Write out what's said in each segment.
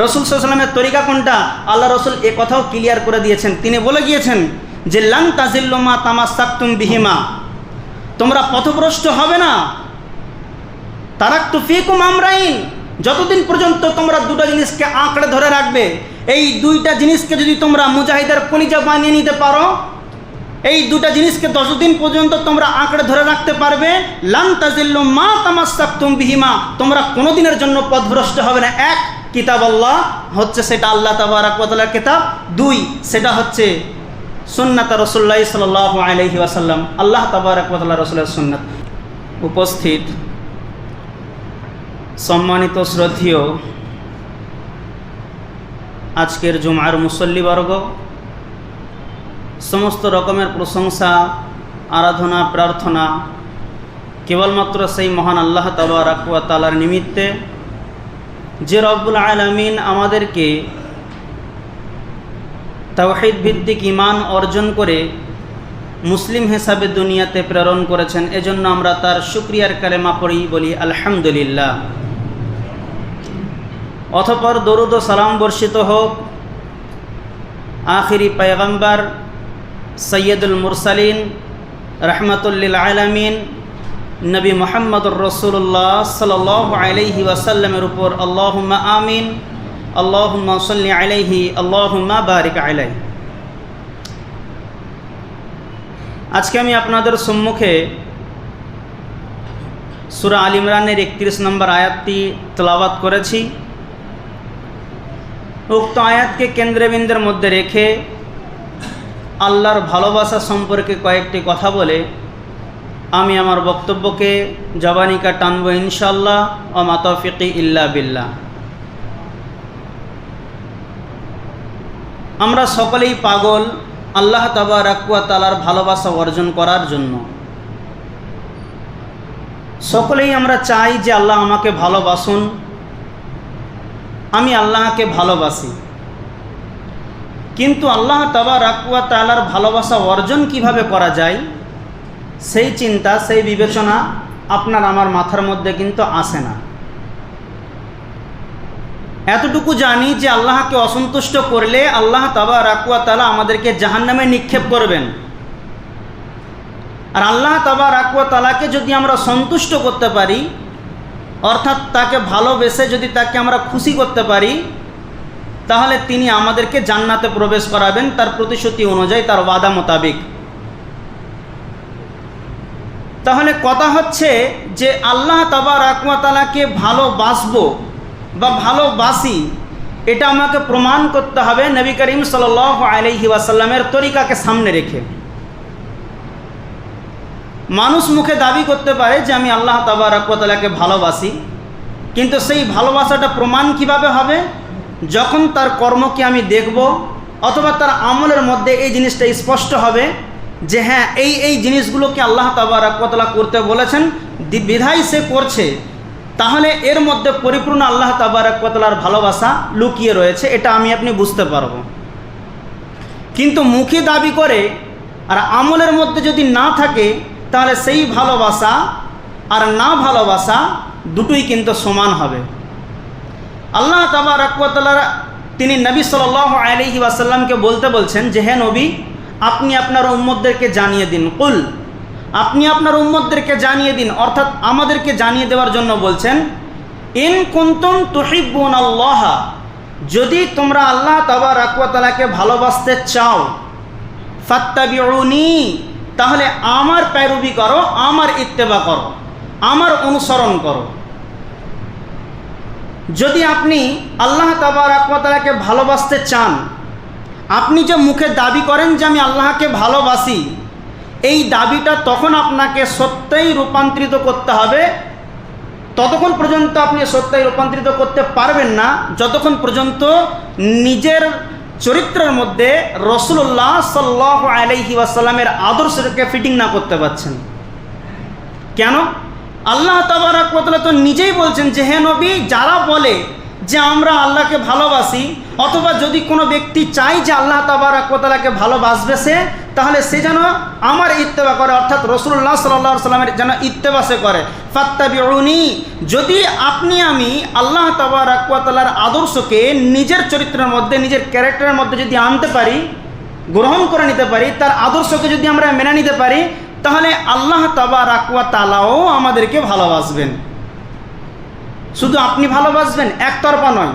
রসুল সাল্লাল্লাহু আলাইহি ওয়াসাল্লামের তরিকা কোনটা? আল্লাহ রসুল এ কথাও ক্লিয়ার করে দিয়েছেন। তিনি বলে গিয়েছেন যে লান তাজিল্লু মা তামাসসাকতুম বিহিমা, তোমরা পথভ্রষ্ট হবে না। তারাকতু ফীকুম আমরাইন, যতদিন পর্যন্ত তোমরা দুটো জিনিসকে আঁকড়ে ধরে রাখবে, এই দুইটা জিনিসকে যদি তোমরা মুজাহিদের কলিজা বানিয়ে নিতে পারো, এই দুটা জিনিসকে যতদিন পর্যন্ত তোমরা আঁকড়ে ধরে রাখতে পারবে, লান তাজিল্লু মা তামাসসাকতুম বিহিমা, তোমরা কোনোদিনের জন্য পথভ্রষ্ট হবে না। এক, কিতাব আল্লাহ হচ্ছে সেটা আল্লাহ তাবারাক ওয়া তাআলার কিতাব। দুই, সেটা হচ্ছে সুন্নাত রাসূলুল্লাহ সাল্লাল্লাহু আলাইহি ওয়াসাল্লাম, আল্লাহ তাবারাক ওয়া তাআলা রাসূলের সুন্নাত। উপস্থিত সম্মানিত শ্রদ্ধেয় আজকের জুমার মুসল্লিবর্গ, সমস্ত রকমের প্রশংসা, আরাধনা, প্রার্থনা কেবলমাত্র সেই মহান আল্লাহ তাবারাক ওয়া তাআলার নিমিত্তে, যে রব্বুল আলামিন আমাদেরকে তাওহীদ ভিত্তিক ঈমান অর্জন করে মুসলিম হিসাবে দুনিয়াতে প্রেরণ করেছেন। এজন্য আমরা তার শুকরিয়ার কালেমা পড়ি, বলি আলহামদুলিল্লাহ। অতঃপর দরুদ ও সালাম বর্ষিত হোক আখিরি পয়গম্বর সৈয়দুল মুরসালিন রহমাতুল লিল আলামিন নবী মুহাম্মদুর রাসূলুল্লাহ সাল্লাল্লাহু আলাইহি ওয়াসাল্লামের উপর। আল্লাহুম্মা আমিন, আল্লাহুম্মা সাল্লি আলাইহি, আল্লাহুম্মা বারিক আলাইহি। আজকে আমি আপনাদের সম্মুখে সূরা আল ইমরানের 31 নম্বর আয়াতটি তেলাওয়াত করেছি। উক্ত আয়াতকে কেন্দ্রবিন্দুর মধ্যে রেখে আল্লাহর ভালোবাসা সম্পর্কে কয়েকটি কথা বলে আমি আমার বক্তব্যকে জবানিকা টানবো ইনশাআল্লাহ। ওয়া মা তাওফীকি ইল্লা বিল্লাহ। আমরা সকলেই পাগল আল্লাহ তাবারাক ওয়া তাআলার ভালোবাসা অর্জন করার জন্য। সকলেই আমরা চাই যে আল্লাহ আমাকে ভালোবাসুন, আমি আল্লাহকে ভালোবাসি। কিন্তু আল্লাহ তাবারাক ওয়া তাআলার ভালোবাসা অর্জন কিভাবে করা যায়, সেই চিন্তা, সেই বিবেচনা আপনার আমার মাথার মধ্যে কিন্তু আসে না। এতটুকু জানি যে আল্লাহকে অসন্তুষ্ট করলে আল্লাহ তাবারাক ওয়া তাআলা আমাদেরকে জাহান্নামে নিক্ষেপ করবেন। আর আল্লাহ তাবারাক ওয়া তাআলাকে যদি আমরা সন্তুষ্ট করতে পারি, অর্থাৎ তাকে ভালোবেসে যদি তাকে আমরা খুশি করতে পারি, তাহলে তিনি আমাদেরকে জান্নাতে প্রবেশ করাবেন তার প্রতিশ্রুতি অনুযায়ী, তার ওয়াদা মোতাবেক। তাহলে কথা হচ্ছে যে আল্লাহ তাবারাক ওয়া তাআলাকে ভালোবাসবো বা ভালোবাসি, এটা আমাকে প্রমাণ করতে হবে নবী করিম সাল্লাল্লাহু আলাইহি ওয়াসাল্লামের তরিকাকে সামনে রেখে। মানুষ মুখে দাবি করতে পারে যে আমি আল্লাহ তাবারাক ওয়া তাআলাকে ভালোবাসি, কিন্তু সেই ভালোবাসাটা প্রমাণ কিভাবে হবে? যখন তার কর্মকে আমি দেখব, অথবা তার আমলের মধ্যে এই জিনিসটা স্পষ্ট হবে যে হ্যাঁ, এই জিনিসগুলোকে আল্লাহ তাবারাক ওয়া তাআলা করতে বলেছেন, বিধায় সে করছে, তাহলে এর মধ্যে পরিপূর্ণ আল্লাহ তাবারাক ওয়া তাআলার ভালোবাসা লুকিয়ে রয়েছে, এটা আমি আপনি বুঝতে পারব। কিন্তু মুখে দাবি করে আর আমলের মধ্যে যদি না থাকে, তাহলে সেই ভালোবাসা আর না ভালোবাসা দুটোই কিন্তু সমান হবে। আল্লাহ তাবারাক ওয়া তাআলা তিনি নবী সাল্লাল্লাহু আলাইহি ওয়াসাল্লামকে বলতে বলছেন যে হে নবী, আপনি আপনার উম্মতদেরকে জানিয়ে দিন। কুল, আপনি আপনার উম্মতদেরকে জানিয়ে দিন, অর্থাৎ আমাদেরকে জানিয়ে দেওয়ার জন্য বলছেন। ইন কুনতুম তুহিব্বুনাল্লাহ, যদি তোমরা আল্লাহ তাবারাক ওয়া তাআলাকে ভালোবাসতে চাও, ফাত্তাবিউনি, তাহলে আমার पैरवी করো, আমার ইত্তেবা করো, আমার অনুসরণ করো। যদি আপনি আল্লাহ তাবারাক ওয়া তাআলাকে ভালোবাসতে চান, আপনি যে মুখে দাবি করেন যে আমি আল্লাহকে ভালোবাসি, এই দাবিটা তখন আপনাকে সত্যই রূপান্তরিত করতে হবে। ততক্ষণ পর্যন্ত আপনি সত্যই রূপান্তরিত করতে পারবেন না যতক্ষণ পর্যন্ত নিজের চরিত্রের মধ্যে রাসূলুল্লাহ সাল্লাল্লাহু আলাইহি ওয়াসাল্লামের আদর্শকে ফিটিং না করতে পারছেন। কেন? আল্লাহ তাবারাক ওয়া তাআলা তো নিজেই বলছেন যে হে নবী, যারা বলে যে আমরা আল্লাহকে ভালোবাসি, অথবা যদি কোনো ব্যক্তি চায় যে আল্লাহ তাবারাক ওয়া তাআলাকে ভালোবাসবে সে, তাহলে সে যেন আমার ইত্তেবা করে, অর্থাৎ রাসূলুল্লাহ সাল্লাল্লাহু আলাইহি সাল্লামের যেন ইত্তেবা সে করে। ফাত্তাবিউনি, যদি আপনি আমি আল্লাহ তাবারাক ওয়া তাআলার আদর্শকে নিজের চরিত্রের মধ্যে, নিজের ক্যারেক্টারের মধ্যে যদি আনতে পারি, গ্রহণ করে নিতে পারি, তার আদর্শকে যদি আমরা মেনে নিতে পারি, তাহলে আল্লাহ তাবারাক ওয়া তাআলাও আমাদেরকে ভালোবাসবেন। শুধু আপনি ভালোবাসবেন একতরফা নয়,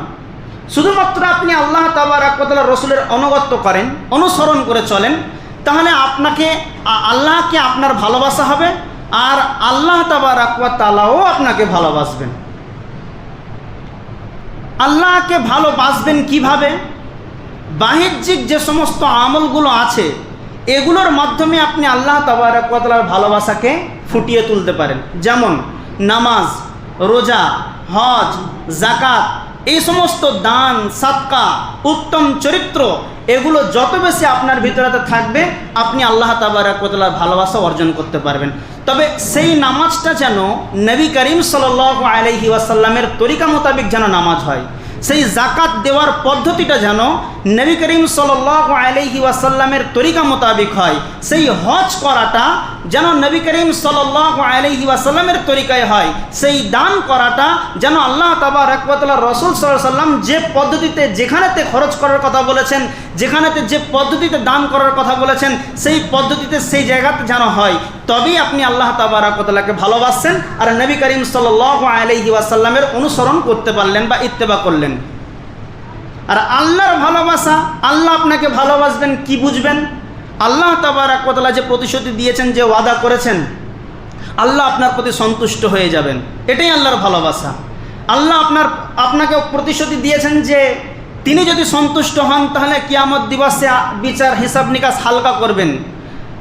শুধুমাত্র আপনি আল্লাহ তাবারাক ওয়া তাআলা রাসূলের অনুগত্য করেন, অনুসরণ করে চলেন, তাহলে আল্লাহকে আপনার ভালোবাসা হবে, আর আল্লাহ তাবারাক ওয়া তাআলাও আপনাকে ভালোবাসবেন। আল্লাহকে ভালোবাসবেন কিভাবে? বাহ্যিক যে সমস্ত আমলগুলো আছে এগুলোর মাধ্যমে আপনি আল্লাহ তাবারাক ওয়া তাআলার ভালোবাসাকে ফুটিয়ে তুলতে পারেন। যেমন নামাজ, রোজা, হজ, যাকাত, এই সমস্ত দান, সাদকা, উত্তম চরিত্র, এগুলো যত বেশি আপনার ভিতরে থাকবে আপনি আল্লাহ তাবারাক ওয়া তাআলার ভালোবাসা অর্জন করতে পারবেন। তবে সেই নামাজটা যেন নবী করিম সাল্লাল্লাহু আলাইহি ওয়াসাল্লামের তরিকা মোতাবেক যেন নামাজ হয়, সেই যাকাত দেওয়ার পদ্ধতিটা যেন নবী করিম সাল্লাল্লাহু আলাইহি ওয়াসাল্লামের তরিকা মোতাবেক হয়, সেই হজ করাটা যেন নবী করিম সাল্লাল্লাহু আলাইহি ওয়াসাল্লামের তরিকায় হয়, সেই দান করাটা যেন আল্লাহ তাবারাক ওয়া তাআলা রাসূল সাল্লাল্লাহু আলাইহি ওয়াসাল্লাম যে পদ্ধতিতে, যেখানেতে খরচ করার কথা বলেছেন, যেখানেতে যে পদ্ধতিতে দান করার কথা বলেছেন, সেই পদ্ধতিতে সেই জায়গাতে যেন হয়, তবেই আপনি আল্লাহ তাবারাক ওয়া তাআলাকে ভালোবাসছেন আর নবী করিম সাল্লাল্লাহু আলাইহি ওয়াসাল্লামের অনুসরণ করতে পারলেন বা ইত্তেবা করলেন। আর আল্লাহর ভালোবাসা, আল্লাহ আপনাকে ভালোবাসবেন কি বুঝবেন? আল্লাহ তাবারাক ওয়া তাআলা যে প্রতিশ্রুতি দিয়েছেন, যে ওয়াদা করেছেন, আল্লাহ আপনার প্রতি সন্তুষ্ট হয়ে যাবেন, এটাই আল্লাহর ভালোবাসা। আল্লাহ আপনাকে প্রতিশ্রুতি দিয়েছেন যে তিনি যদি সন্তুষ্ট হন তাহলে কিয়ামত দিবসে বিচার, হিসাব নিকাশ হালকা করবেন।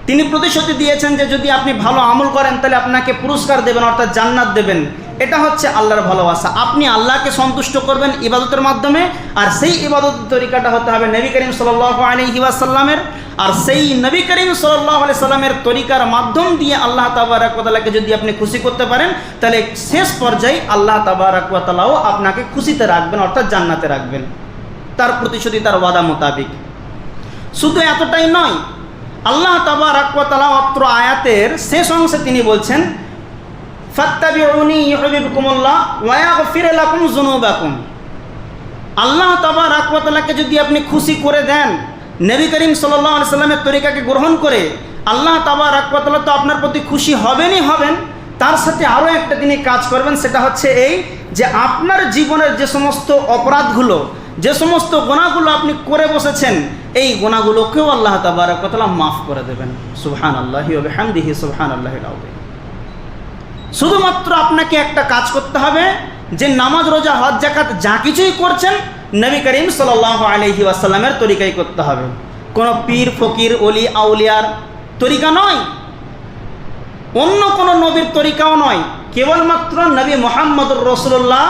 তিনি প্রতিশ্রুতি দিয়েছেন যে যদি আপনি ভালো আমল করেন তাহলে আপনাকে পুরস্কার দেবেন, অর্থাৎ জান্নাত দেবেন। এটা হচ্ছে আল্লাহর ভালোবাসা। আপনি আল্লাহকে সন্তুষ্ট করবেন ইবাদতের মাধ্যমে, আর সেই ইবাদতের তরিকাটা হতে হবে নবী করিম সাল্লাল্লাহু আলাইহি ওয়াসাল্লামের। আর সেই নবী করিম সাল্লাল্লাহু আলাইহি সাল্লামের তরিকার মাধ্যম দিয়ে আল্লাহ তাবারাক ওয়া তাআলাকে যদি আপনি খুশি করতে পারেন, তাহলে শেষ পর্যায়ে আল্লাহ তাবারাক ওয়া তাআলাও আপনাকে খুশিতে রাখবেন, অর্থাৎ জান্নাতে রাখবেন, তার প্রতিশ্রুতি, তার ওয়াদা মোতাবেক। শুধু এতটাই নয়, আল্লাহ তাবারাক ওয়া তাআলা অত্র আয়াতের শেষ অংশে তিনি বলছেন, ফাত্তাবিউনি ইউহিব্বুকুমুল্লাহ ওয়া ইয়াগফির লাকুম যুনুবাকুম। আল্লাহ তাবারাক ওয়া তাআলাকে যদি আপনি খুশি করে দেন, নবী করিম সাল্লাল্লাহু আলাইহি সাল্লামের তরিকাকে গ্রহণ করে, আল্লাহ তাবারাক ওয়া তাআলা তো আপনার প্রতি খুশি হবেনই হবেন, তার সাথে আরও একটা তিনি কাজ করবেন। সেটা হচ্ছে এই যে আপনার জীবনের যে সমস্ত অপরাধগুলো, যে সমস্ত গুনাহগুলো আপনি করে বসেছেন, এই গুনাহগুলোকেও আল্লাহ তাবারাক ওয়া তাআলা মাফ করে দেবেন। সুবহানাল্লাহি ওয়া বিহামদিহি সুবহানাল্লাহিল আযীম। শুধুমাত্র আপনাকে একটা কাজ করতে হবে, যে নামাজ, রোজা, হজ, যাকাত যা কিছুই করছেন নবী করিম সাল্লাল্লাহু আলাইহি ওয়াসাল্লামের তরিকায় করতে হবে। কোনো পীর, ফকির, ওলি, আউলিয়ার তরিকা নয়, অন্য কোনো নবীর তরিকাও নয়, কেবলমাত্র নবী মুহাম্মদুর রাসূলুল্লাহ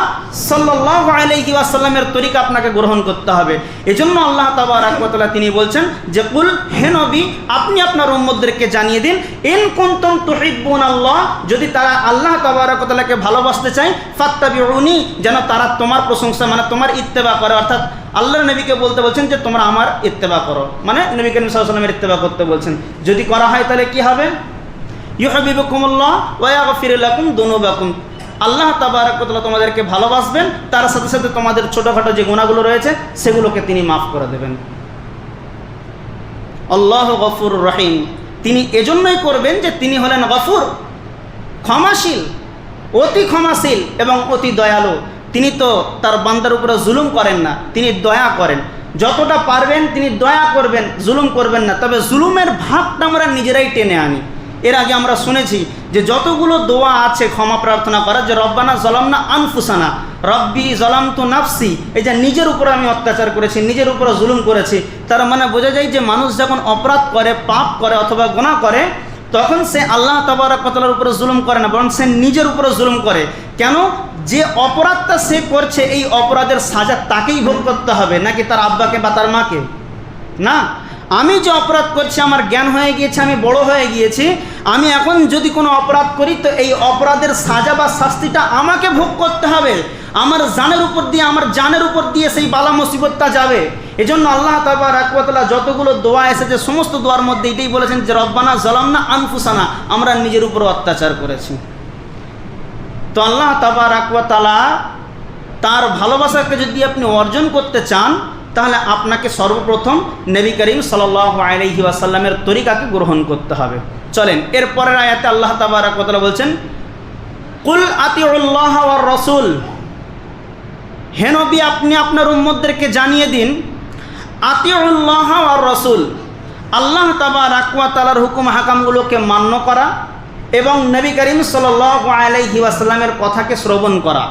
সাল্লাল্লাহু আলাইহি ওয়াসাল্লামের তরিকা আপনাকে গ্রহণ করতে হবে। এজন্য আল্লাহ তাবারাক ওয়া তাআলা তিনি বলছেন যে কুল, হে নবী আপনি আপনার উম্মতদেরকে জানিয়ে দিন, ইন কুনতুম তুহিব্বুনাল্লাহ, যদি তারা আল্লাহ তাবারাক ওয়া তাআলাকে ভালোবাসতে চায়, ফাত্তাবিউনি, যেন তারা তোমার প্রশংসা, মানে তোমার ইত্তেবা করে। অর্থাৎ আল্লাহর নবীকে বলতে বলছেন যে তোমরা আমার ইত্তেবা করো, মানে নবী করিম সাল্লাল্লাহু আলাইহি ওয়াসাল্লামের ইত্তেবা করতে বলছেন। যদি করা হয় তাহলে কি হবে? ইউহিব্বুকুমুল্লাহ ওয়া ইয়াগফির লাকুম যুনুবাকুম। আল্লাহ তাবারাক ওয়া তাআলা তোমাদেরকে ভালোবাসবেন, তার সাথে সাথে তোমাদের ছোটোখাটো যে গুনাহগুলো রয়েছে সেগুলোকে তিনি মাফ করে দেবেন। আল্লাহু গফুরুর রহিম। তিনি এজন্যই করবেন যে তিনি হলেন গফুর, ক্ষমাশীল, অতি ক্ষমাশীল এবং অতি দয়ালু। তিনি তো তার বান্দার উপরে জুলুম করেন না, তিনি দয়া করেন। যতটা পারবেন তিনি দয়া করবেন, জুলুম করবেন না। তবে জুলুমের ভাগটা আমরা নিজেরাই টেনে আনি। এর আগে আমরা শুনেছি যে যতগুলো দোয়া আছে ক্ষমা প্রার্থনা করা, যে রব্বানা জলামনা আনফুসানা, রব্বি জলামতু নাফসি, এই যে নিজের উপরে আমি অত্যাচার করেছি, নিজের উপরে জুলুম করেছি, তার মানে বোঝা যায় যে মানুষ যখন অপরাধ করে, পাপ করে অথবা গুনাহ করে, তখন সে আল্লাহ তাবারাক ওয়া তাআলার উপরে জুলুম করে না, বরং সে নিজের উপরে জুলুম করে। কেন? যে অপরাধটা সে করছে, এই অপরাধের সাজা তাকেই ভোগ করতে হবে, নাকি তার আব্বাকে বা তার মাকে? না, আমি যে অপরাধ করছি, আমার জ্ঞান হয়ে গিয়েছে, আমি বড় হয়ে গিয়েছি, আমি এখন যদি কোনো অপরাধ করি তো এই অপরাধের সাজা বা শাস্তিটা আমাকে ভোগ করতে হবে। আমার জানের উপর দিয়ে, আমার জানের উপর দিয়ে সেই বালা মুসিবতটা যাবে। এজন্য আল্লাহ তাবারক ওয়া তাআলা যতগুলো দোয়া এসেছে সমস্ত দোয়ার মধ্যে এটাই বলেছেন যে রব্বানা যালামনা আনফুসানা, আমরা নিজের উপর অত্যাচার করেছি। তো আল্লাহ তাবারক ওয়া তাআলা তার ভালোবাসাকে যদি আপনি অর্জন করতে চান তাহলে আপনাকে সর্বপ্রথম নবী করিম সাল্লাল্লাহু আলাইহি ওয়াসাল্লামের তরিকাকে গ্রহণ করতে হবে। চলেন এরপরের আয়াতে আল্লাহ তাবারক ওয়া তাআলা বলছেন কুল আতিউল্লাহ ওয়ার রাসূল, হে নবী আপনি আপনার উম্মতদেরকে জানিয়ে দিন আতিউল্লাহ ওয়ার রাসূল, আল্লাহ তাবারক ওয়া তাআলার হুকুম হাকামগুলোকে মান্য করা এবং নবী করিম সাল্লাল্লাহু আলাইহি ওয়াসাল্লামের কথাকে শ্রবণ করা।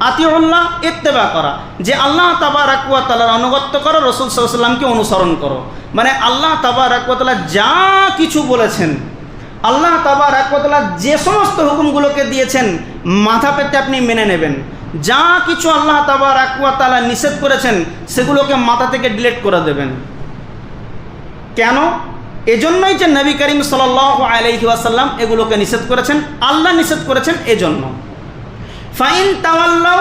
আতিউল্লাহ ইত্তেবা করা, যে আল্লাহ তাবারক ওয়া তাআলার আনুগত্য করো, রাসূল সাল্লাল্লাহু আলাইহি ওয়াসাল্লামকে অনুসরণ করো। মানে আল্লাহ তাবারক ওয়া তাআলা যা কিছু বলেছেন, আল্লাহ তাবারক ওয়া তাআলা যে সমস্ত হুকুমগুলোকে দিয়েছেন মাথা পেতে আপনি মেনে নেবেন। যা কিছু আল্লাহ তাবারক ওয়া তাআলা নিষেধ করেছেন সেগুলোকে মাথা থেকে ডিলিট করে দেবেন। কেন? এজন্যই যে নবী করিম সাল্লাল্লাহু আলাইহি ওয়াসাল্লাম এগুলোকে নিষেধ করেছেন, আল্লাহ নিষেধ করেছেন এজন্য। ফাইন তাওয়াল্লাও,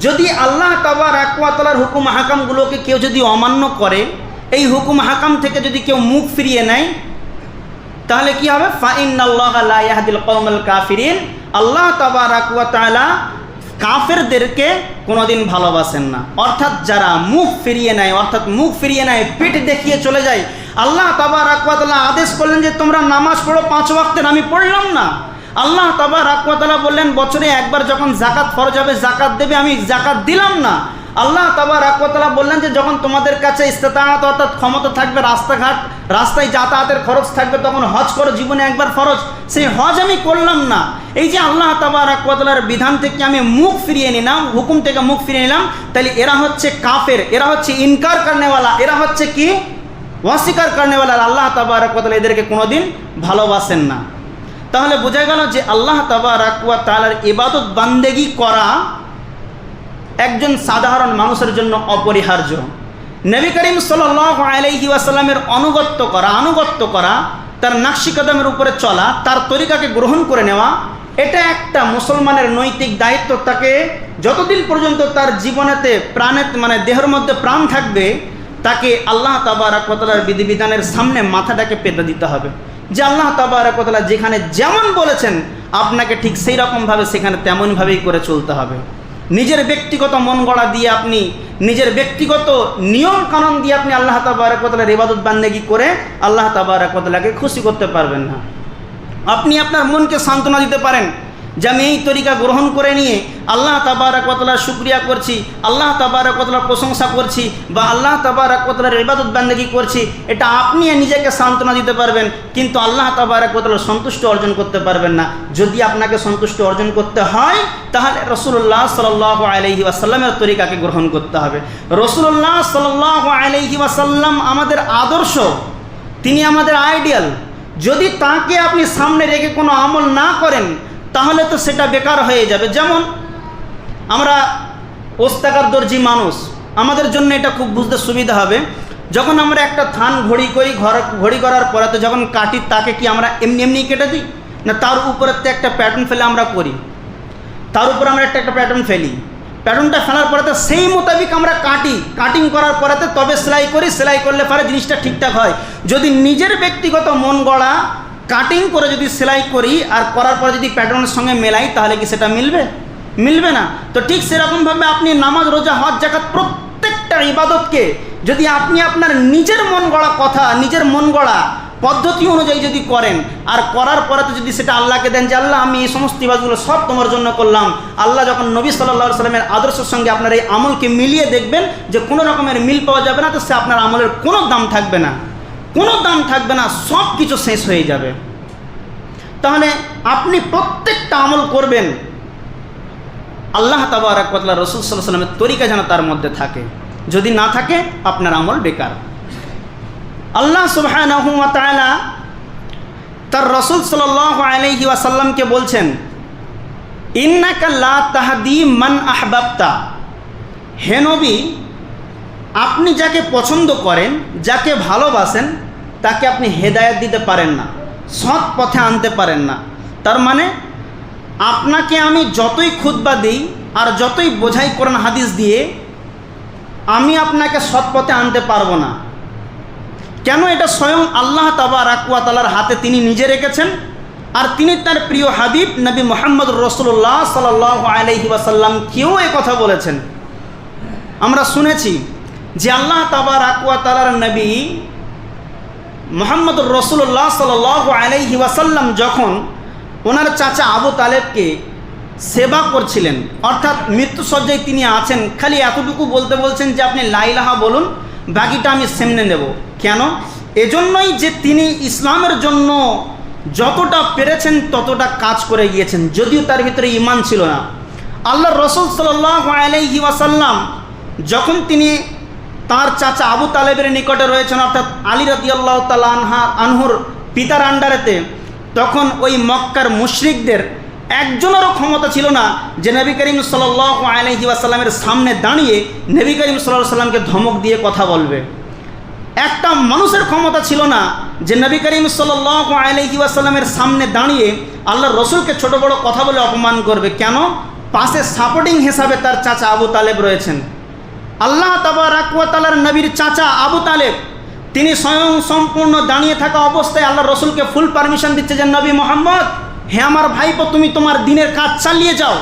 যদি আল্লাহ তাবারক ওয়া তাআলার হুকুম হাকামগুলোকে কেউ যদি অমান্য করে, এই হুকুম হাকাম থেকে যদি কেউ মুখ ফিরিয়ে নেয় তাহলে কি হবে? ফাইন্নাল্লাহা লা ইয়াহদিল কওমাল কাফিরিন, আল্লাহ তাবারক ওয়া তাআলা কাফেরদেরকে কোনোদিন ভালোবাসেন না। অর্থাৎ যারা মুখ ফিরিয়ে নেয়, পিঠ দেখিয়ে চলে যায়। আল্লাহ তাবারক ওয়া তাআলা আদেশ করলেন যে তোমরা নামাজ পড়ো 5 ওয়াক্তের, আমি পড়লাম না। আল্লাহ তাবারক ওয়া তাআলা বললেন বছরে একবার যখন জাকাত ফরজ হবে জাকাত দেবে, আমি জাকাত দিলাম না। আল্লাহ তাবারক ওয়া তাআলা বললেন যে যখন তোমাদের কাছে ইস্তেতাআত অর্থাৎ ক্ষমতা থাকবে, রাস্তায় যাতায়াতের খরচ থাকবে, তখন হজ করো, জীবনে একবার ফরজ, সেই হজ আমি করলাম না। এই যে আল্লাহ তাবারক ওয়া তাআলার বিধান থেকে আমি মুখ ফিরিয়ে নিলাম, হুকুম থেকে মুখ ফিরিয়ে নিলাম, তাহলে এরা হচ্ছে কাফের, এরা হচ্ছে ইনকার করনেওয়ালা, এরা হচ্ছে কি অস্বীকার করনেওয়ালা। আল্লাহ তাবারক ওয়া তাআলা এদেরকে কোনোদিন ভালোবাসেন না। তাহলে বোঝা গেল যে আল্লাহ তাবারক ওয়া তাআলার ইবাদত বান্দেগি করা একজন সাধারণ মানুষের জন্য অপরিহার্য। নবী করিম সাল্লাল্লাহু আলাইহি ওয়াসাল্লামের আনুগত্য করা, তার নাকশি কদমের উপরে চলা, তার তরিকাকে গ্রহণ করে নেওয়া, এটা একটা মুসলমানের নৈতিক দায়িত্ব। তাকে যতদিন পর্যন্ত তার জীবনেতে মানে দেহের মধ্যে প্রাণ থাকবে, তাকে আল্লাহ তাবারক ওয়া তাআলার বিধিবিধানের সামনে মাথাটাকে পেতে দিতে হবে। যে আল্লাহ তাবারক ওয়া তাআলা যেখানে যেমন বলেছেন আপনাকে ঠিক সেই রকমভাবে সেখানে তেমনভাবেই করে চলতে হবে। নিজের ব্যক্তিগত মন গড়া দিয়ে আপনি, নিজের ব্যক্তিগত নিয়ম কানুন দিয়ে আপনি আল্লাহ তাবারক ওয়া তাআলার ইবাদত বান্দেগি করে আল্লাহ তাবারক ওয়া তাআলাকে খুশি করতে পারবেন না। আপনি আপনার মনকে সান্ত্বনা দিতে পারেন যে আমি এই তরিকা গ্রহণ করে নিয়ে আল্লাহ তাবারক ওয়া তাআলার শুকরিয়া করছি, আল্লাহ তাবারক ওয়া তাআলার প্রশংসা করছি, বা আল্লাহ তাবারক ওয়া তাআলার ইবাদত বান্দেগি করছি, এটা আপনি নিজেকে সান্ত্বনা দিতে পারবেন। কিন্তু আল্লাহ তাবারক ওয়া তাআলার সন্তুষ্টি অর্জন করতে পারবেন না। যদি আপনাকে সন্তুষ্টি অর্জন করতে হয় তাহলে রাসূলুল্লাহ সাল্লাল্লাহু আলাইহি ওয়াসাল্লামের তরিকাকে গ্রহণ করতে হবে। রাসূলুল্লাহ সাল্লাল্লাহু আলাইহি ওয়াসাল্লাম আমাদের আদর্শ, তিনি আমাদের আইডিয়াল। যদি তাকে আপনি সামনে রেখে কোনো আমল না করেন তাহলে তো সেটা বেকার হয়ে যাবে। যেমন আমরা ওস্তাকার দর্জি মানুষ, আমাদের জন্য এটা খুব বুঝতে সুবিধা হবে। যখন আমরা একটা থান ঘড়ি করি, ঘড়ি করার পরে তো যখন কাটি তাকে কি আমরা এমনি কেটে দিই না, তার উপরে তো একটা প্যাটার্ন ফেলে আমরা করি, তার উপর আমরা একটা প্যাটার্ন ফেলি। প্যাটার্নটা ফেলার পরে তো সেই মোতাবিক আমরা কাটিং করার পরে তো তবে সেলাই করি, সেলাই করলে পরে জিনিসটা ঠিকঠাক হয়। যদি নিজের ব্যক্তিগত মন গড়া কাটিং করে যদি সেলাই করি আর করার পরে যদি প্যাটার্নের সঙ্গে মেলাই তাহলে কি সেটা মিলবে না। তো ঠিক সেরকমভাবে আপনি নামাজ, রোজা, হজ, যাকাত প্রত্যেকটা ইবাদতকে যদি আপনি আপনার নিজের মন গড়া কথা, নিজের মন গড়া পদ্ধতি অনুযায়ী যদি করেন, আর করার পরে তো যদি সেটা আল্লাহকে দেন যে আল্লাহ আমি এই সমস্ত ইবাদতগুলো সব তোমার জন্য করলাম, আল্লাহ যখন নবী সাল্লাল্লাহু আলাইহি সাল্লামের আদর্শের সঙ্গে আপনার এই আমলকে মিলিয়ে দেখবেন যে কোনো রকমের মিল পাওয়া যাবে না, তো সে আপনার আমলের কোনো দাম থাকবে না, সব কিছু শেষ হয়ে যাবে। তাহলে আপনি প্রত্যেকটা আমল করবেন আল্লাহ তাবারক ওয়া তাআলা, রাসূল সাল্লাল্লাহু আলাইহি ওয়াসাল্লামের তরিকা যেন তার মধ্যে থাকে। যদি না থাকে আপনার আমল বেকার। আল্লাহ সুবহানাহু ওয়া তাআলা তার রাসূল সাল্লাল্লাহু আলাইহি ওয়াসাল্লামকে বলছেন ইন্নাকা লা তাহদি মান আহবাবতা, হে নবী আপনি যাকে পছন্দ করেন, যাকে ভালোবাসেন তাকে আপনি হেদায়েত দিতে পারেন না, সৎ পথে আনতে পারেন না। তার মানে আপনাকে আমি যতই খুতবা দিই, আর যতই বোঝাই কোরআন হাদিস দিয়ে, আমি আপনাকে সৎ পথে আনতে পারবো না। কেন? এটা স্বয়ং আল্লাহ তাবারক ওয়া তাআলার হাতে তিনি নিজে রেখেছেন, আর তিনি তার প্রিয় হাবিব নবী মুহাম্মদ রাসূলুল্লাহ সাল্লাল্লাহু আলাইহি ওয়াসাল্লাম কেউ কথা বলেছেন। আমরা শুনেছি যে আল্লাহ তাবারক ওয়া তাআলার নবী মুহাম্মদ রাসূলুল্লাহ সাল্লাল্লাহু আলাইহি ওয়াসাল্লাম যখন ওনার চাচা আবু তালেবকে সেবা করছিলেন, অর্থাৎ মৃত্যুসজ্জায় তিনি আছেন, খালি এতটুকু বলতে বলছেন যে আপনি লা ইলাহা বলুন, বাকিটা আমি সামনে নেব। কেন? এজন্যই যে তিনি ইসলামের জন্য যতটা পেরেছেন ততটা কাজ করে গিয়েছেন, যদিও তার ভিতরে ঈমান ছিল না। আল্লাহর রাসূল সাল্লাল্লাহু আলাইহি ওয়াসাল্লাম যখন তিনি তার চাচা আবু তালেবের নিকটে রয়েছেন, অর্থাৎ আলী রাদিয়াল্লাহু তাআলা আনহুর পিতার আন্ডারেতে, তখন ওই মক্কার মুশরিকদের একজনেরও ক্ষমতা ছিল না যে নবী করিম সাল্লাল্লাহু আলাইহি ওয়াসাল্লামের সামনে দাঁড়িয়ে নবী করিম সাল্লাল্লাহু আলাইহি ওয়াসাল্লামকে ধমক দিয়ে কথা বলবে। একটা মানুষের ক্ষমতা ছিল না যে নবী করিম সাল্লাল্লাহু আলাইহি ওয়াসাল্লামের সামনে দাঁড়িয়ে আল্লাহর রসুলকে ছোট বড় কথা বলে অপমান করবে। কেন? পাশে সাপোর্টিং হিসাবে তার চাচা আবু তালেব রয়েছেন। আল্লাহ তাবারক ওয়া তাআলার নবীর চাচা আবু তালেব তিনি স্বয়ং সম্পূর্ণ দাঁড়িয়ে থাকা অবস্থায় আল্লাহর রসুলকে ফুল পারমিশন দিচ্ছে যে নবী মুহাম্মদ, হে আমার ভাইপো, তুমি তোমার দিনের কাজ চালিয়ে যাও,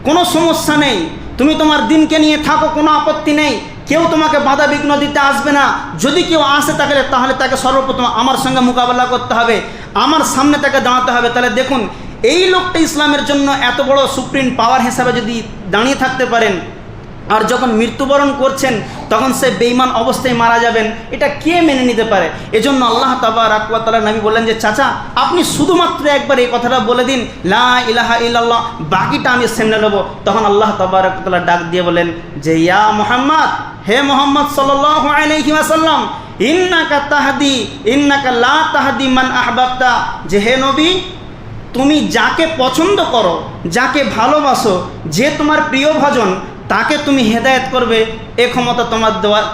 কোনো সমস্যা নেই, তুমি তোমার দিনকে নিয়ে থাকো, কোনো আপত্তি নেই, কেউ তোমাকে বাধা বিঘ্ন দিতে আসবে না। যদি কেউ আসে তাহলে তাকে সর্বপ্রথম আমার সঙ্গে মোকাবেলা করতে হবে, আমার সামনে তাকে দাঁড়াতে হবে। তাহলে দেখুন, এই লোকটা ইসলামের জন্য এত বড় সুপ্রিম পাওয়ার হিসাবে যদি দাঁড়িয়ে থাকতে পারেন, আর যখন মৃত্যুবরণ করছেন তখন সে বেঈমান অবস্থায় মারা যাবেন, এটা কে মেনে নিতে পারে? এজন্য আল্লাহ তাবারক ওয়া তাআলা নবী বললেন যে চাচা, আপনি শুধুমাত্র একবার এই কথাটা বলে দিন, লা ইলাহা ইল্লাল্লাহ, বাকিটা আমি সামনে নেব। তখন আল্লাহ তাবারক ওয়া তাআলা ডাক দিয়ে বলেন যে ইয়া মুহাম্মদ, হে মুহাম্মদ সাল্লাল্লাহু আলাইহি ওয়াসাল্লাম, ইন্নাকা লা তাহদি মান আহবাবতা, যে হে নবী, তুমি যাকে পছন্দ করো, যাকে ভালোবাসো, যে তোমার প্রিয় ভাজন, তাকে তুমি হেদায়েত করবে, এ ক্ষমতা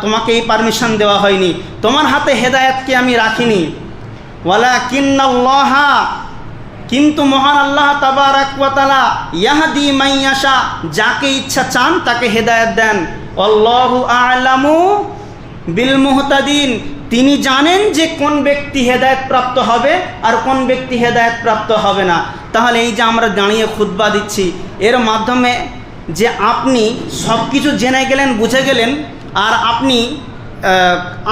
তোমাকে এই পারমিশন দেওয়া হয়নি, তোমার হাতে হেদায়েতকে আমি রাখিনি। ওয়ালাকিন্নাল্লাহা, কিন্তু মহান আল্লাহ তাবারক ওয়া তাআলা ইয়াহদি মান ইয়াশা, যাকে ইচ্ছা চান তাকে হেদায়েত দেন। আল্লাহু আ'লামু বিল মুহতাদিন, তিনি জানেন যে কোন ব্যক্তি হেদায়েত প্রাপ্ত হবে আর কোন ব্যক্তি হেদায়েত প্রাপ্ত হবে না। তাহলে এই যে আমরা দাঁড়িয়ে খুতবা দিচ্ছি, এর মাধ্যমে যে আপনি সব কিছু জেনে গেলেন, বুঝে গেলেন, আর আপনি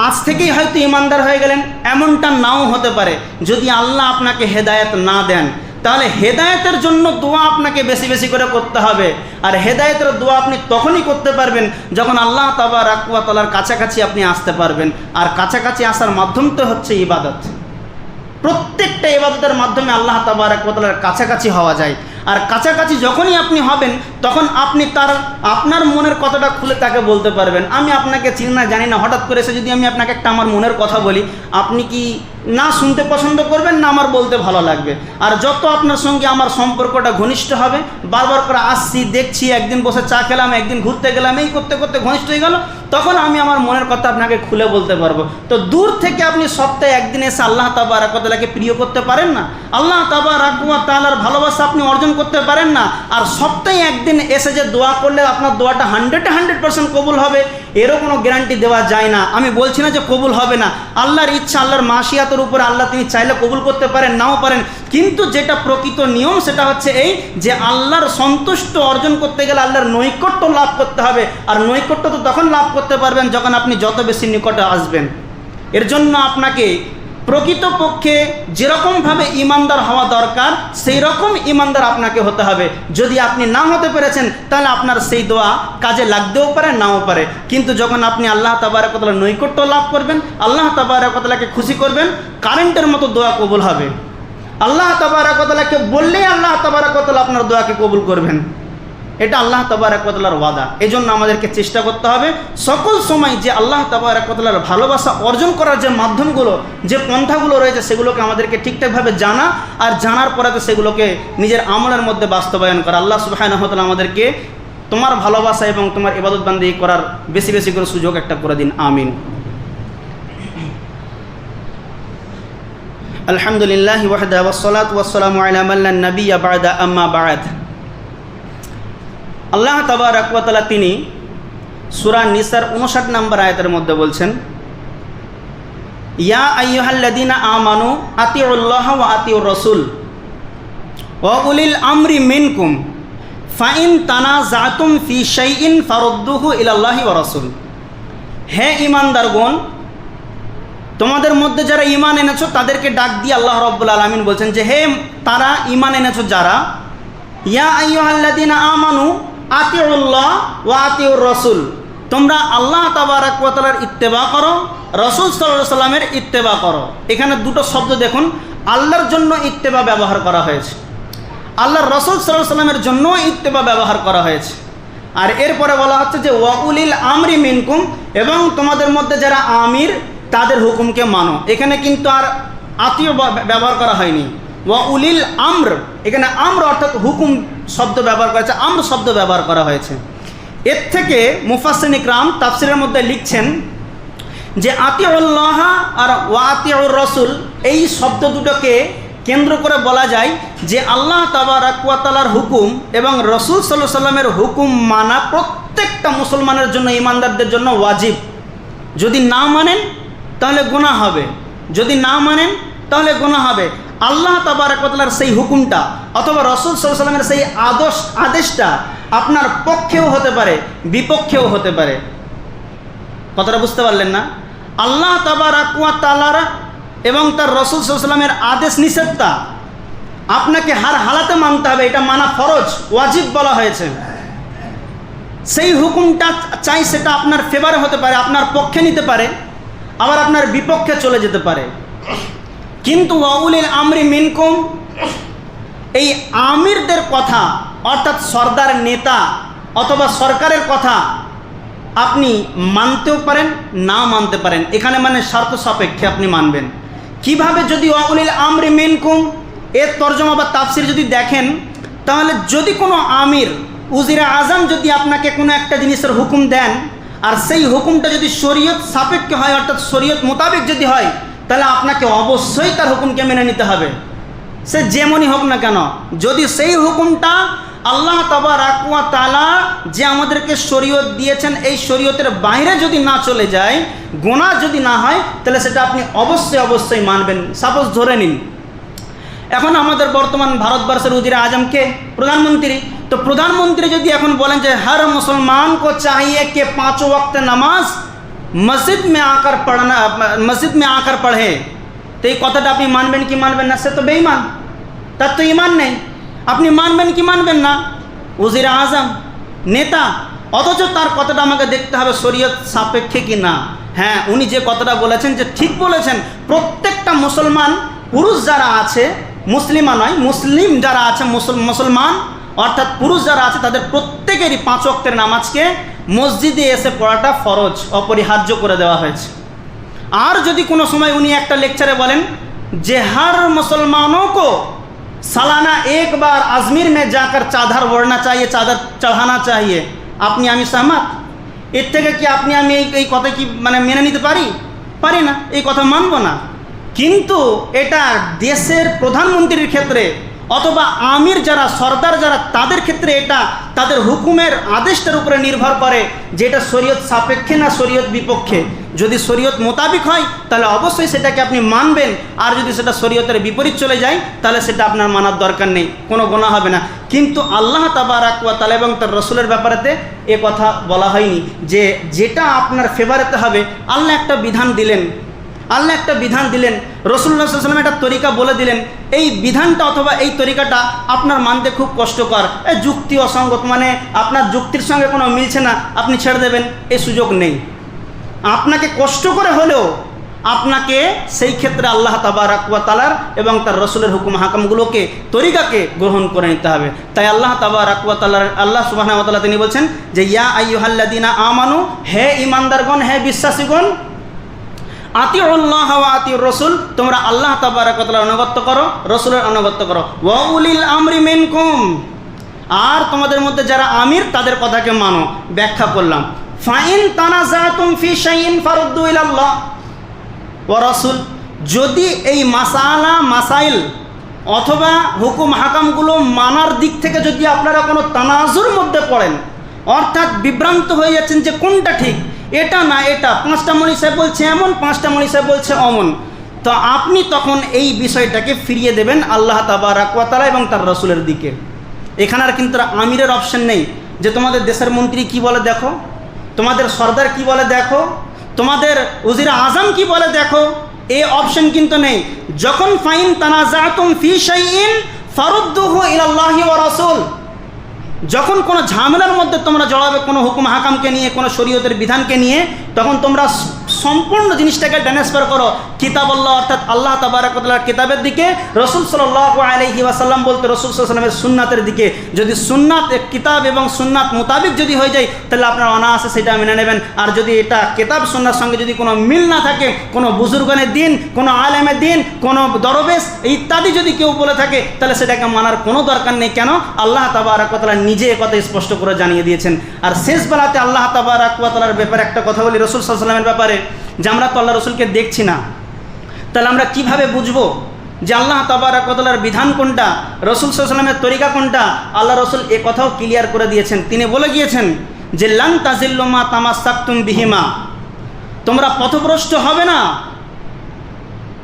আজ থেকেই হয়তো ইমানদার হয়ে গেলেন, এমনটা নাও হতে পারে। যদি আল্লাহ আপনাকে হেদায়েত না দেন, তাহলে হেদায়েতের জন্য দোয়া আপনাকে বেশি বেশি করে করতে হবে। আর হেদায়েতের দোয়া আপনি তখনই করতে পারবেন যখন আল্লাহ তাবারক ওয়া তাআলার কাছাকাছি আপনি আসতে পারবেন। আর কাছাকাছি আসার মাধ্যম তো হচ্ছে ইবাদত। প্রত্যেকটা ইবাদতের মাধ্যমে আল্লাহ তাবারক ওয়া তাআলার কাছাকাছি হওয়া যায়। আর কাছাকাছি যখনই আপনি হবেন, তখন আপনি আপনার মনের কথাটা খুলে তাকে বলতে পারবেন। আমি আপনাকে চিনি না, জানি না, হঠাৎ করে এসে যদি আমি আপনাকে একটা আমার মনের কথা বলি, আপনি কি না শুনতে পছন্দ করবেন, না আমার বলতে ভালো লাগবে? আর যত আপনার সঙ্গে আমার সম্পর্কটা ঘনিষ্ঠ হবে, বারবার করে আসছি, দেখছি, একদিন বসে চা খেলাম, একদিন ঘুরতে গেলাম, এই করতে করতে ঘনিষ্ঠ হয়ে গেল, তখন আমি আমার মনের কথা আপনাকে খুলে বলতে পারবো। তো দূর থেকে আপনি সপ্তাহে একদিন এসে আল্লাহ তাবারক ওয়া তাআলাকে প্রিয় করতে পারেন না? আল্লাহ তাবারক ওয়া তাআলার ভালোবাসা আপনি অর্জন করতে পারেন না? আর সপ্তাহে একদিন এসে যে দোয়া করলে আপনার দোয়াটা 100% কবুল হবে, এরও কোনো গ্যারান্টি দেওয়া যায় না। আমি বলছি না যে কবুল হবে না, আল্লাহর ইচ্ছা, আল্লাহর মাশিয়াতের উপরে আল্লাহ তিনি চাইলে কবুল করতে পারেন, নাও পারেন। কিন্তু যেটা প্রকৃত নিয়ম সেটা হচ্ছে এই যে আল্লাহর সন্তুষ্ট অর্জন করতে গেলে আল্লাহর নৈকট্য লাভ করতে হবে। আর নৈকট্য তো তখন লাভ করতে পারবেন যখন আপনি যত বেশি নিকটে আসবেন। এর জন্য আপনাকে প্রকৃতপক্ষে যেরকমভাবে ইমানদার হওয়া দরকার সেই রকম ইমানদার আপনাকে হতে হবে। যদি আপনি না হতে পেরেছেন, তাহলে আপনার সেই দোয়া কাজে লাগতেও পারে, নাও পারে। কিন্তু যখন আপনি আল্লাহ তাবারক ওয়া তাআলার নৈকট্য লাভ করবেন, আল্লাহ তাবারক ওয়া তাআলাকে খুশি করবেন, কারেন্টের মতো দোয়া কবুল হবে। আল্লাহ তাবারক ওয়া তাআলাকে বললেই আল্লাহ তাবারক ওয়া তাআলা আপনার দোয়াকে কবুল করবেন। এটা আল্লাহ তাবারক ওয়া তাআলার ওয়াদা। এজন্য আমাদেরকে চেষ্টা করতে হবে সকল সময় যে আল্লাহ তাবারক ওয়া তাআলার ভালোবাসা অর্জন করার যে মাধ্যমগুলো, যে পন্থাগুলো রয়েছে, সেগুলোকে আমাদেরকে ঠিকঠাকভাবে জানা, আর জানার পরে তো সেগুলোকে নিজের আমলের মধ্যে বাস্তবায়ন করা। আল্লাহ সুবহানাহু ওয়া তাআলা আমাদেরকে তোমার ভালোবাসা এবং তোমার ইবাদত বান্দেগি করার বেশি বেশি করে সুযোগ একটা করে দিন, আমিন। আলহামদুলিল্লাহ ওয়াহদাহু ওয়াসসালাতু ওয়াসসালামু আলা মান লা নাবিয়্যা বা'দা, আম্মা বা'দ। আল্লাহ তাবারক ওয়া তাআলা তিনি সূরা নিসার 59 নম্বর আয়াতের মধ্যে বলছেন, ইয়া আইয়ুহাল্লাযীনা আমানু আতিউল্লাহ ওয়া আতিউর রাসূল ওয়া উলিল আমরি মিনকুম ফাইন তানাযাতুম ফি শাইইন ফারুদ্দুহু ইলাল্লাহি ওয়া রাসূল। হে ঈমানদারগণ, তোমাদের মধ্যে যারা ঈমান এনেছো তাদেরকে ডাক দিয়ে আল্লাহ রাব্বুল আলামিন বলছেন যে হে তারা ঈমান এনেছো যারা, ইয়া আইয়ুহাল্লাযীনা আমানু আতিউল্লাহ ওয়া আতিউর রাসূল, তোমরা আল্লাহ তাবারক ওয়া তাআলার ইত্তেবা করো, রাসূল সাল্লাল্লাহু আলাইহি সাল্লামের ইত্তেবা করো। এখানে দুটো শব্দ দেখুন, আল্লাহর জন্য ইত্তেবা ব্যবহার করা হয়েছে, আল্লাহর রাসূল সাল্লাল্লাহু আলাইহি সাল্লামের জন্য ইত্তেবা ব্যবহার করা হয়েছে। আর এরপরে বলা হচ্ছে যে ওয়া উলিল আমরি মিনকুম, এবং তোমাদের মধ্যে যারা আমির তাদের হুকুমকে মানো। এখানে কিন্তু আর আতীয় ব্যবহার করা হয়নি, ওয়া উলিল আমর, এখানে আমর অর্থাৎ হুকুম শব্দ ব্যবহার করা হয়েছে, আমর শব্দ ব্যবহার করা হয়েছে। এর থেকে মুফাসসিরিন ইকরাম তাফসীরের মধ্যে লিখছেন যে আতিউল্লাহ আর ওয়া আতিউর রাসূল, এই শব্দ দুটোকে কেন্দ্র করে বলা যায় যে আল্লাহ তাবারক ওয়া তাআলার হুকুম এবং রাসূল সাল্লাল্লাহু আলাইহি সাল্লামের হুকুম মানা প্রত্যেকটা মুসলমানের জন্য, ঈমানদারদের জন্য ওয়াজিব। যদি না মানেন তাহলে গুনাহ হবে, যদি না মানেন তাহলে গুনাহ হবে। আল্লাহ তাবারক ওয়া তাআলার সেই হুকুমটা অথবা রাসূল সাল্লাল্লাহু আলাইহি সাল্লামের সেই আদেশটা আপনার পক্ষেও হতে পারে, বিপক্ষেও হতে পারে। কথাটা বুঝতে পারলেন না? আল্লাহ তাবারক ওয়া তাআলার এবং তার রাসূল সাল্লাল্লাহু আলাইহি সাল্লামের আদেশ নিষেধটা আপনাকে হার হালাতে মানতে হবে, এটা মানা ফরজ, ওয়াজিব বলা হয়েছে। সেই হুকুমটা চাই সেটা আপনার ফেভারে হতে পারে, আপনার পক্ষে নিতে পারে, আবার আপনার বিপক্ষে চলে যেতে পারে। কিন্তু ওয়া উলিল আমরি মিনকুম, এই আমিরদের কথা অর্থাৎ সরদার, নেতা অথবা সরকারের কথা আপনি মানতেও পারেন, না মানতে পারেন। এখানে মানে শর্ত সাপেক্ষে আপনি মানবেন। কিভাবে? যদি ওয়া উলিল আমরি মিনকুম এর তরজমা বা তাফসির যদি দেখেন, তাহলে যদি কোনো আমির, উজিরে আজম যদি আপনাকে কোনো একটা জিনিসের হুকুম দেন আর সেই হুকুমটা যদি শরীয়ত সাপেক্ষে হয় অর্থাৎ শরীয়ত মোতাবেক যদি হয়, তাহলে আপনাকে অবশ্যই তার হুকুমকে মেনে নিতে হবে, সে যেমনই হোক না কেন। যদি সেই হুকুমটা আল্লাহ তাবারক ওয়া তাআলা যে আমাদেরকে শরীয়ত দিয়েছেন এই শরীয়তের বাইরে যদি না চলে যায়, গুনাহ যদি না হয়, তাহলে সেটা আপনি অবশ্যই মানবেন। সাপোজ ধরে নিন এখন আমাদের বর্তমান ভারতবর্ষের উজিরে আজমকে প্রধানমন্ত্রী, তো প্রধানমন্ত্রী যদি এখন বলেন যে हर मुसलमान को चाहिए कि 5 वक्त नमाज मस्जिद में आकर पढ़े, তো এই কথাটা আপনি মানবেন কি মানবেন না? সে তো বেঈমান, তার তো ঈমান নেই। আপনি মানবেন কি মানবেন না? উজিরে আজম, নেতা, অথচ তার কথাটা আমাকে দেখতে হবে শরীয়ত সাপেক্ষে কি না। হ্যাঁ, উনি যে কথাটা বলেছেন যে ঠিক বলেছেন, প্রত্যেকটা মুসলমান পুরুষ যারা আছে, মুসলিমা নয়, মুসলিম যারা আছে, মুসলমান অর্থাৎ পুরুষ যারা আছে, তাদের প্রত্যেকেরই 5 ওয়াক্তের নামাজকে মসজিদে এসে পড়াটা ফরজ, অপরিহার্য করে দেওয়া হয়েছে। আর যদি কোনো সময় উনি একটা লেকচারে বলেন যে हर मुसलमानों को सालाना एक बार अजमेर में जाकर चादर ओढ़ना चाहिए, चादर चढ़ाना चाहिए, আপনি আমি सहमत? এর থেকে কি আপনি আমি এই কথা কি মানে মেনে নিতে পারি না, এই কথা মানব না। কিন্তু এটা দেশের প্রধানমন্ত্রীর ক্ষেত্রে অথবা আমির যারা, সরদার যারা, তাদের ক্ষেত্রে এটা তাদের হুকুমের আদেশটার উপরে নির্ভর করে যে এটা শরীয়ত সাপেক্ষে না শরীয়ত বিপক্ষে। যদি শরীয়ত মোতাবিক হয় তাহলে অবশ্যই সেটাকে আপনি মানবেন, আর যদি সেটা শরীয়তের বিপরীত চলে যায় তাহলে সেটা আপনার মানার দরকার নেই, কোনো গুনাহ হবে না। কিন্তু আল্লাহ তাবারক ওয়া তাআলা এবং তার রাসূলের ব্যাপারেতে এ কথা বলা হয়নি যে যেটা আপনার ফেভারেতে হবে। আল্লাহ একটা বিধান দিলেন, রাসূলুল্লাহ সাল্লাল্লাহু আলাইহি ওয়াসাল্লাম একটা তরিকা বলে দিলেন, এই বিধানটা অথবা এই তরিকাটা আপনার মানতে খুব কষ্টকর, যুক্তি অসঙ্গত, মানে আপনার যুক্তির সঙ্গে কোনো মিলছে না, আপনি ছেড়ে দেবেন, এই সুযোগ নেই। আপনাকে কষ্ট করে হলেও আপনাকে সেই ক্ষেত্রে আল্লাহ তাবারক ওয়া তাআলার এবং তার রাসূলের হুকুম হাকামগুলোকে, তরিকাকে গ্রহণ করে নিতে হবে। তাই আল্লাহ তাবারক ওয়া তাআলা, আল্লাহ সুবহানাহু ওয়া তাআলা তিনি বলছেন যে ইয়া আইয়ুহাল্লাযীনা আমানু, হে ঈমানদারগণ, হে বিশ্বাসীগণ, আতিউল্লাহ ওয়া আতিউর রাসূল, তোমরা আল্লাহ তাবারক ওয়া তাআলার আনুগত্য করো, রাসূলের আনুগত্য করো। ওয়া উলিল আমরি মিনকুম, আর তোমাদের মধ্যে যারা আমির তাদের কথাকে মানো। ব্যাখ্যা করলাম, ফাইন তানাযাতুম ফি শাইইন ফারুদ্দু ইলাল্লাহ ওয়া রাসূল, যদি এই মাসাইল অথবা হুকুম হাকামগুলো মানার দিক থেকে যদি আপনারা কোনো তানাজুর মধ্যে পড়েন, অর্থাৎ বিভ্রান্ত হয়ে যাচ্ছেন যে কোনটা ঠিক, এটা না এটা, 5টা মৌলবী সাহেব বলছে এমন, 5টা মৌলবী সাহেব বলছে অমন, তো আপনি তখন এই বিষয়টাকে ফিরিয়ে দেবেন আল্লাহ তাবারাক ওয়া তাআলা এবং তার রাসূলের দিকে। এখানে আর কিন্তু আমিরের অপশন নেই যে তোমাদের দেশের মন্ত্রী কি বলে দেখো, তোমাদের সর্দার কি বলে দেখো, তোমাদের উজির আজম কি বলে দেখো, এই অপশন কিন্তু নেই। যখন ফাইন তানাজাতুম ফি শাইইন ফারুদ্দুহু ইলাল্লাহি ওয়া রাসূল, যখন কোনো ঝামেলার মধ্যে তোমরা জড়াবে কোনো হুকুম হাকামকে নিয়ে, কোনো শরীয়তের বিধানকে নিয়ে, তখন তোমরা সম্পূর্ণ জিনিসটাকে ট্রান্সফার করো কিতাবুল্লাহ অর্থাৎ আল্লাহ তাবারাক ওয়া তাআলার কিতাবের দিকে, রাসূল সাল্লাল্লাহু আলাইহি ওয়াসাল্লাম বলতে রাসূল সাল্লাল্লাহু আলাইহি ওয়াসাল্লামের সুন্নাতের দিকে। যদি সুন্নাত কিতাব এবং সুন্নাত মোতাবিক যদি হয়ে যায় তাহলে আপনারা অনায়াসে সেটা মেনে নেবেন। আর যদি এটা কিতাব সুন্নার সঙ্গে যদি কোনো মিল না থাকে, কোনো বুজুর্গানের দিন, কোনো আলেমের দিন, কোনো দরবেশ ইত্যাদি যদি কেউ বলে থাকে, তাহলে সেটাকে মানার কোনো দরকার নেই। কেন? আল্লাহ তাবারাক ওয়া তাআলা নিজে কথা স্পষ্ট করে জানিয়ে দিয়েছেন। আর শেষ বেলাতে আল্লাহ তাবারাক ওয়া তাআলার ব্যাপারে একটা কথা বলি, রাসূল সাল্লাল্লাহু আলাইহি ওয়াসাল্লামের ব্যাপারে, যে আমরা তো আল্লাহ রসুলকে দেখছি না, তাহলে আমরা কিভাবে বুঝবো যে আল্লাহ তাবারাক ওয়া তাআলার বিধান কোনটা, রাসূল সাল্লাল্লাহু আলাইহি ওয়াসাল্লামের তরিকা কোনটা? আল্লাহ রসুল এ কথাও ক্লিয়ার করে দিয়েছেন। তিনি বলে গিয়েছেন যে লান তাজিল্লু মা তামাসসাকতুম বিহিমা, তোমরা পথভ্রষ্ট হবে না।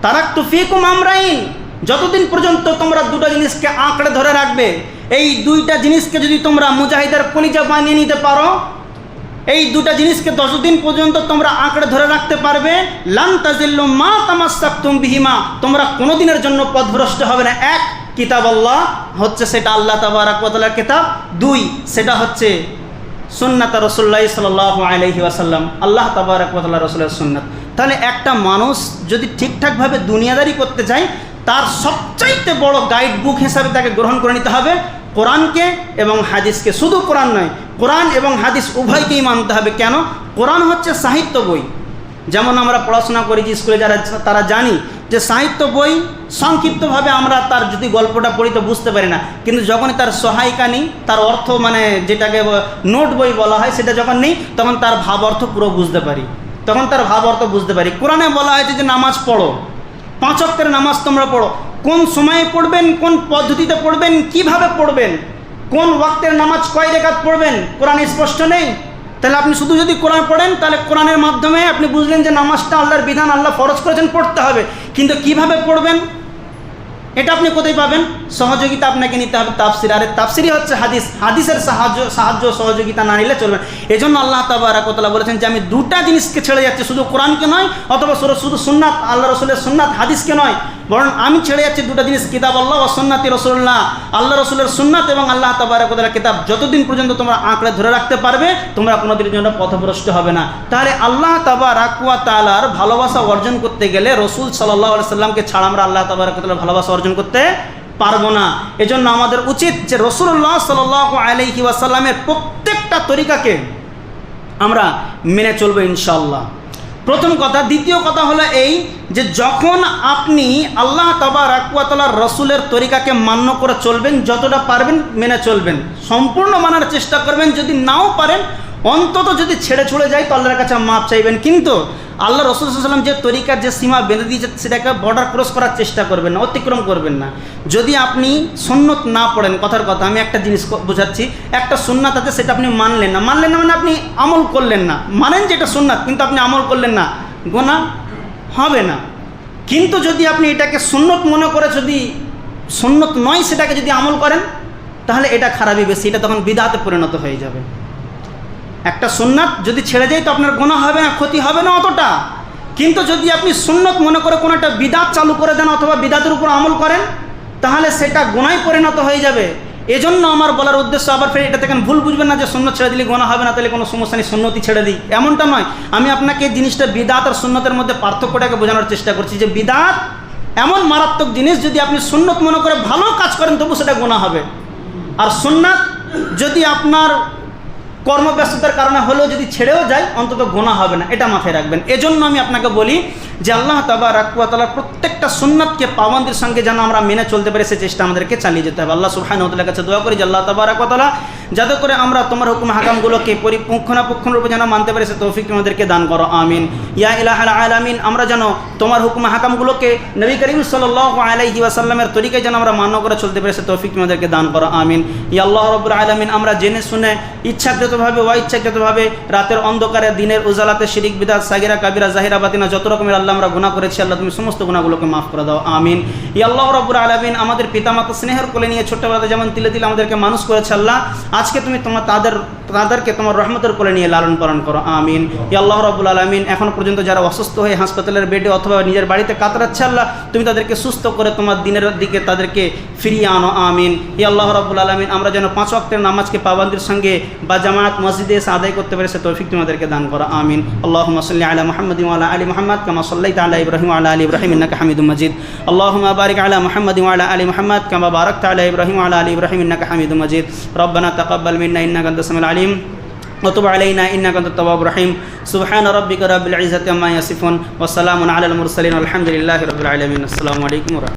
তারাকতু ফীকুম আমরাইন, যতদিন পর্যন্ত তোমরা দুটো জিনিসকে আঁকড়ে ধরে রাখবে, এই দুইটা জিনিসকে যদি তোমরা মুজাহিদের কলিজা বানিয়ে নিতে পারো, এই দুটা জিনিসকে 10 দিন পর্যন্ত তোমরা আঁকড়ে ধরে রাখতে পারবে, লান তাজিল্লু মা তামাসসাকতুম বিহিমা, তোমরা কোনোদিনের জন্য পথভ্রষ্ট হবে না। এক, কিতাবুল্লাহ হচ্ছে সেটা আল্লাহ তাবারাক ওয়া তাআলার কিতাব। 2, সেটা হচ্ছে সুন্নাত রাসূলুল্লাহ সাল্লাল্লাহু আলাইহি ওয়াসাল্লাম, আল্লাহ তাবারাক ওয়া তাআলার রাসূলের সুন্নাত। তাহলে একটা মানুষ যদি ঠিকঠাকভাবে দুনিয়াদারি করতে চায়, তার সবচাইতে বড় গাইড বুক হিসাবে তাকে গ্রহণ করে নিতে হবে কোরআনকে এবং হাদিসকে। শুধু কোরআন নয়, কোরআন এবং হাদিস উভয়কেই মানতে হবে। কেন? কোরআন হচ্ছে সাহিত্য বই। যেমন আমরা পড়াশোনা করি যে স্কুলে যারা, তারা জানি যে সাহিত্য বই সংক্ষিপ্তভাবে আমরা তার যদি গল্পটা পড়ি তো বুঝতে পারি না, কিন্তু যখনই তার সহায়িকা নেই, তার অর্থ মানে যেটাকে নোট বই বলা হয় সেটা যখন নেই, তখন তার ভাব অর্থ পুরো বুঝতে পারি, তখন তার ভাব অর্থ বুঝতে পারি। কোরআনে বলা হয়েছে যে নামাজ পড়ো, 5 ওয়াক্তের নামাজ তোমরা পড়ো, কোন সময়ে পড়বেন, কোন পদ্ধতিতে পড়বেন, কিভাবে পড়বেন, কোন ওয়াক্তের নামাজ কয় রাকাত পড়বেন, কোরআন স্পষ্ট নেই। তাহলে আপনি শুধু যদি কোরআন পড়েন, তাহলে কোরআনের মাধ্যমে আপনি বুঝলেন যে নামাজটা আল্লাহর বিধান, আল্লাহ ফরজ করেছেন, পড়তে হবে, কিন্তু কিভাবে পড়বেন এটা আপনি কোথায় পাবেন? সহযোগিতা আপনাকে নিতে হবে তাফসির। আর তাফসিরই হচ্ছে হাদিস, হাদিসের সাহায্য সহযোগিতা না নিলে চলবে। এজন্য আল্লাহ তাবারাক ওয়া তাআলা বলেছেন যে আমি দুটা জিনিসকে ছেড়ে যাচ্ছি, শুধু কোরআনকে নয়, অথবা শুধু সুন্নাত, আল্লাহ রসুলের সুন্নাত হাদিসকে নয়, বরং আমি ছেড়ে যাচ্ছি দুটা জিনিস, কিতাবুল্লাহ ওয়া সুন্নাতি রাসূলুল্লাহ, আল্লাহ রসুলের সুন্নাত এবং আল্লাহ তাবারাক ওয়া তাআলার কিতাব। যতদিন পর্যন্ত তোমরা আঁকড়ে ধরে রাখতে পারবে, তোমরা কোনোদিনের জন্য পথভ্রষ্ট হবে না। তাহলে আল্লাহ তাবারাক ওয়া তাআলার ভালোবাসা অর্জন করতে গেলে রাসূল সাল্লাল্লাহু আলাইহি সাল্লামকে ছাড়া আমরা আল্লাহ তাবারাক ওয়া তাআলার ভালোবাসা অর্জন করতে পারবো না। এজন্য আমাদের উচিত যে রাসূলুল্লাহ সাল্লাল্লাহু আলাইহি ওয়াসাল্লামের প্রত্যেকটা তরিকাকে আমরা মেনে চলবো ইনশাআল্লাহ, প্রথম কথা। দ্বিতীয় কথা হলো এই যে যখন আপনি আল্লাহ তাবারাক ওয়া তাআলার রাসূলের তরিকাকে মান্য করে চলবেন, যতটা পারবেন মেনে চলবেন, সম্পূর্ণ মানার চেষ্টা করবেন। যদি নাও পারেন, অন্তত যদি ছেড়ে ছুড়ে যায় তো আল্লাহর কাছে মাপ চাইবেন। কিন্তু আল্লাহ রাসূল সাল্লাল্লাহু আলাইহি ওয়াসাল্লাম যে তরিকার যে সীমা বেঁধে দিয়েছে, সেটাকে বর্ডার ক্রস করার চেষ্টা করবেন না, অতিক্রম করবেন না। যদি আপনি সুন্নত না পড়েন, কথার কথা আমি একটা জিনিস বোঝাচ্ছি, একটা সুন্নাত আছে সেটা আপনি মানলেন না মানে আপনি আমল করলেন না, মানেন যে এটা সুন্নাত কিন্তু আপনি আমল করলেন না, গুনাহ হবে না। কিন্তু যদি আপনি এটাকে সুন্নত মনে করে যদি সুন্নত নয় সেটাকে যদি আমল করেন, তাহলে এটা খারাপই বেশি, এটা তখন বিদআতে পরিণত হয়ে যাবে। একটা সুন্নাত যদি ছেড়ে যায় তো আপনার গুনাহ হবে না, ক্ষতি হবে না অতটা, কিন্তু যদি আপনি সুন্নত মনে করে কোনো একটা বিদআত চালু করে দেন অথবা বিদআতের উপর আমল করেন, তাহলে সেটা গুনাহে পরিণত হয়ে যাবে। এজন্য আমার বলার উদ্দেশ্য, আবার ফের এটা থেকে ভুল বুঝবেন না যে সুন্নত ছেড়ে দিলে গুনাহ হবে না, তাহলে কোনো সমস্যা নেই, সুন্নতই ছেড়ে দিই, এমনটা নয়। আমি আপনাকে জিনিসটা বিদআত আর সুন্নতের মধ্যে পার্থক্যটাকে বোঝানোর চেষ্টা করছি যে বিদআত এমন মারাত্মক জিনিস, যদি আপনি সুন্নত মনে করে ভালো কাজ করেন তবু সেটা গুনাহ হবে। আর সুন্নাত যদি আপনার কর্মব্যস্ততার কারণে হলেও যদি ছেড়েও যায়, অন্তত গুনাহ হবে না, এটা মাথায় রাখবেন। এজন্য আমি আপনাকে বলি যে আল্লাহ তাবারাক ওয়া তাআলার প্রত্যেকটা সুন্নাতকে পাবন্দির সঙ্গে যেন আমরা মেনে চলতে পারি, সে চেষ্টা আমাদেরকে চালিয়ে যেতে হবে। আল্লাহ সুবহানাহু ওয়া তাআলার কাছে দোয়া করি যে আল্লাহ তাবারাক ওয়া তাআলা যাতে করে আমরা তোমার হুকুম হাকামগুলোকে পুঙ্খানুপুঙ্খরূপে যেন মানতে পারি সে তৌফিক আমাদেরকে দান করো, আমিন। ইয়া ইলাহাল আলামিন, আমরা যেন তোমার হুকুম হাকামগুলোকে নবী করিম সাল্লাল্লাহু আলাইহি ওয়াসাল্লামের তরিকায় যেন আমরা মান্য করে চলতে পারি সে তৌফিক আমাদেরকে দান করো, আমিন। ইয়া আল্লাহ রাব্বুল আলামিন, আমরা জেনে শুনে ইচ্ছাকৃতভাবে অইচ্ছাকৃতভাবে রাতের অন্ধকারে দিনের উজালাতে শিরিক বিদআত সাগিরা কাবিরা জাহিরা বাতিনা যত রকমের আল্লাহ আমরা গুনাহ করেছি, আল্লাহ তুমি সমস্ত গুনাহগুলোকে মাফ করে দাও, আমিন। ইয়া আল্লাহ রাব্বুল আলামিন, আমাদের পিতামাতা স্নেহের কোলে নিয়ে ছোট্টবেলাতে যেমন তিলে তিলে আমাদেরকে মানুষ করেছে আল্লাহ, আজকে তুমি তাদেরকে তোমার রহমতের কোলে নিয়ে লালন পালন করো, আমিন। ইয়া আল্লাহ রাব্বুল আলামিন, এখনো পর্যন্ত যারা অসুস্থ হয়ে হাসপাতালের বেডে অথবা নিজের বাড়িতে কাতরাচ্ছে আল্লাহ, তুমি তাদেরকে সুস্থ করে তোমার দিনের দিকে তাদেরকে ফিরিয়ে আনো, আমিন। ইয়া আল্লাহ রাব্বুল আলামিন, আমরা যেন 5 ওয়াক্তের নামাজকে পাবন্দির সঙ্গে বা জামাত মসজিদে এসে আদায় করতে পারি সে তৌফিক তোমাদেরকে দান করো, আমিন। আল্লাহুম্মা সাল্লি আলা মুহাম্মাদিন ওয়া আলা আলি মুহাম্মাদ কামা সাল্লাইতা আলা ইব্রাহিম ওয়া আলা আলি ইব্রাহিম ইন্নাকা হামিদুম মাজিদ। আল্লাহুম্মা বারিক আলা মুহাম্মাদিন ওয়া আলা আলি মুহাম্মাদ কামা বারাকতা আলা ইব্রাহিম ওয়া আলা আলি ইব্রাহিম ইন্নাকা হামিদুম মাজিদ। রব্বানা তাকাব্বাল মিন্না ইন্নাকা আনতাস সামিউল আলিম وتب علينا إنك أنت التواب الرحيم. سبحان ربك رب العزة عما يصفون وسلام على المرسلين والحمد لله رب العالمين. السلام عليكم ورحمة الله.